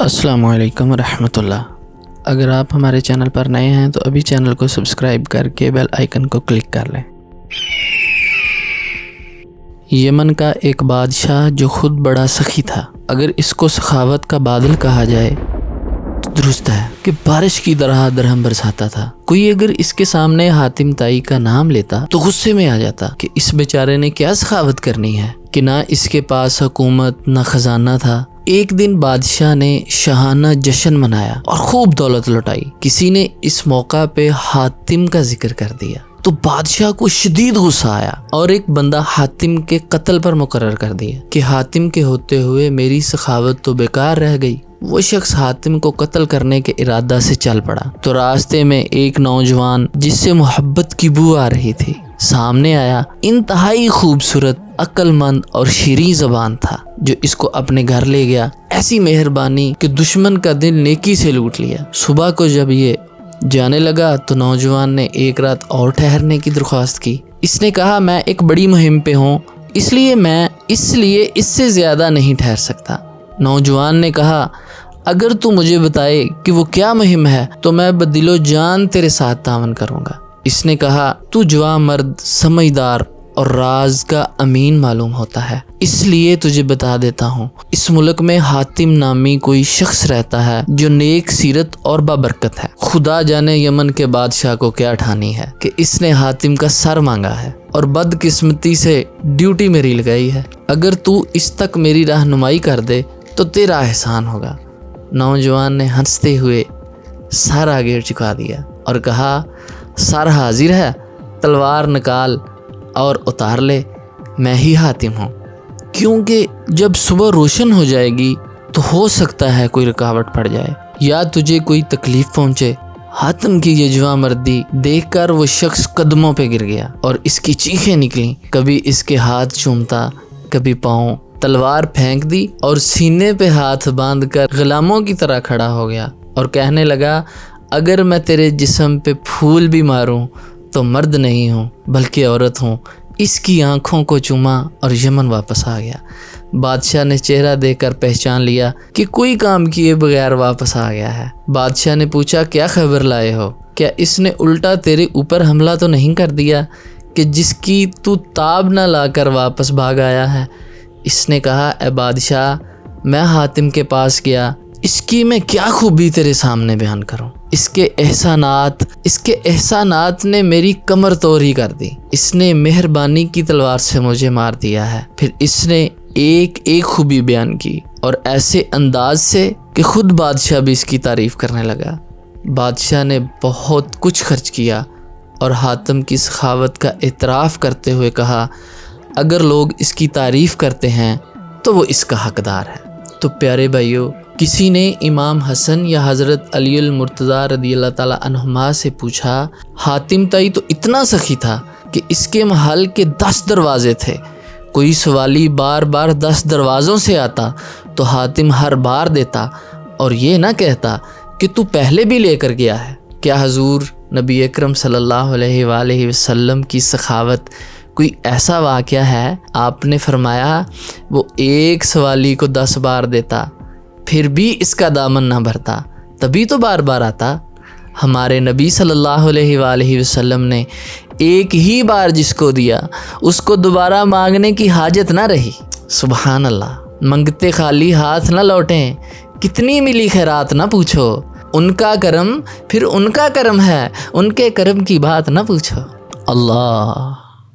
السلام علیکم ورحمۃ اللہ۔ اگر آپ ہمارے چینل پر نئے ہیں تو ابھی چینل کو سبسکرائب کر کے بیل آئیکن کو کلک کر لیں۔ یمن کا ایک بادشاہ جو خود بڑا سخی تھا، اگر اس کو سخاوت کا بادل کہا جائے تو درست ہے کہ بارش کی طرح درہم برساتا تھا۔ کوئی اگر اس کے سامنے حاتم طائی کا نام لیتا تو غصے میں آ جاتا کہ اس بیچارے نے کیا سخاوت کرنی ہے کہ نہ اس کے پاس حکومت نہ خزانہ تھا۔ ایک دن بادشاہ نے شاہانہ جشن منایا اور خوب دولت لٹائی۔ کسی نے اس موقع پہ حاتم کا ذکر کر دیا تو بادشاہ کو شدید غصہ آیا اور ایک بندہ حاتم کے قتل پر مقرر کر دیا کہ حاتم کے ہوتے ہوئے میری سخاوت تو بیکار رہ گئی۔ وہ شخص حاتم کو قتل کرنے کے ارادہ سے چل پڑا تو راستے میں ایک نوجوان جس سے محبت کی بو آ رہی تھی سامنے آیا۔ انتہائی خوبصورت، عقل مند اور شیریں زبان تھا جو اس کو اپنے گھر لے گیا۔ ایسی مہربانی کہ دشمن کا دل نیکی سے لوٹ لیا۔ صبح کو جب یہ جانے لگا تو نوجوان نے ایک رات اور ٹھہرنے کی درخواست کی۔ اس نے کہا میں ایک بڑی مہم پہ ہوں، اس لیے اس سے زیادہ نہیں ٹھہر سکتا۔ نوجوان نے کہا اگر تو مجھے بتائے کہ وہ کیا مہم ہے تو میں بدل و جان تیرے ساتھ تعاون کروں گا۔ اس نے کہا تو جوان مرد، سمجھدار اور راز کا امین معلوم ہوتا ہے، اس لیے تجھے بتا دیتا ہوں۔ اس ملک میں حاتم نامی کوئی شخص رہتا ہے جو نیک سیرت اور بابرکت ہے۔ خدا جانے یمن کے بادشاہ کو کیا ٹھانی ہے کہ اس نے حاتم کا سر مانگا ہے اور بدقسمتی سے ڈیوٹی میری لگائی ہے۔ اگر تو اس تک میری رہنمائی کر دے تو تیرا احسان ہوگا۔ نوجوان نے ہنستے ہوئے سر آگے جھکا دیا اور کہا سر حاضر ہے، تلوار نکال اور اتار لے، میں ہی حاتم ہوں۔ کیونکہ جب صبح روشن ہو جائے گی تو ہو سکتا ہے کوئی رکاوٹ پڑ جائے یا تجھے کوئی تکلیف پہنچے۔ حاتم کی یہ جواں مردی دیکھ کر وہ شخص قدموں پہ گر گیا اور اس کی چیخیں نکلیں، کبھی اس کے ہاتھ چومتا کبھی پاؤں۔ تلوار پھینک دی اور سینے پہ ہاتھ باندھ کر غلاموں کی طرح کھڑا ہو گیا اور کہنے لگا اگر میں تیرے جسم پہ پھول بھی ماروں تو مرد نہیں ہوں بلکہ عورت ہوں۔ اس کی آنکھوں کو چوما اور یمن واپس آ گیا۔ بادشاہ نے چہرہ دیکھ کر پہچان لیا کہ کوئی کام کیے بغیر واپس آ گیا ہے۔ بادشاہ نے پوچھا کیا خبر لائے ہو؟ کیا اس نے الٹا تیرے اوپر حملہ تو نہیں کر دیا کہ جس کی تو تاب نہ لا کر واپس بھاگ آیا ہے؟ اس نے کہا اے بادشاہ، میں حاتم کے پاس گیا، اس کی میں کیا خوبی تیرے سامنے بیان کروں؟ اس کے احسانات نے میری کمر توڑ ہی کر دی۔ اس نے مہربانی کی تلوار سے مجھے مار دیا ہے۔ پھر اس نے ایک خوبی بیان کی اور ایسے انداز سے کہ خود بادشاہ بھی اس کی تعریف کرنے لگا۔ بادشاہ نے بہت کچھ خرچ کیا اور حاتم کی سخاوت کا اعتراف کرتے ہوئے کہا اگر لوگ اس کی تعریف کرتے ہیں تو وہ اس کا حقدار ہے۔ تو پیارے بھائیو، کسی نے امام حسن یا حضرت علی المرتضیٰ رضی اللہ تعالیٰ عنہما سے پوچھا حاتم طائی تو اتنا سخی تھا کہ اس کے محل کے 10 دروازے تھے، کوئی سوالی بار بار 10 دروازوں سے آتا تو حاتم ہر بار دیتا اور یہ نہ کہتا کہ تو پہلے بھی لے کر گیا ہے۔ کیا حضور نبی اکرم صلی اللہ علیہ وآلہ وسلم کی سخاوت کوئی ایسا واقعہ ہے؟ آپ نے فرمایا وہ ایک سوالی کو 10 بار دیتا پھر بھی اس کا دامن نہ بھرتا، تبھی تو بار بار آتا۔ ہمارے نبی صلی اللہ علیہ وآلہ وسلم نے ایک ہی بار جس کو دیا اس کو دوبارہ مانگنے کی حاجت نہ رہی۔ سبحان اللہ۔ منگتے خالی ہاتھ نہ لوٹیں، کتنی ملی خیرات نہ پوچھو، ان کا کرم پھر ان کا کرم ہے، ان کے کرم کی بات نہ پوچھو۔ اللہ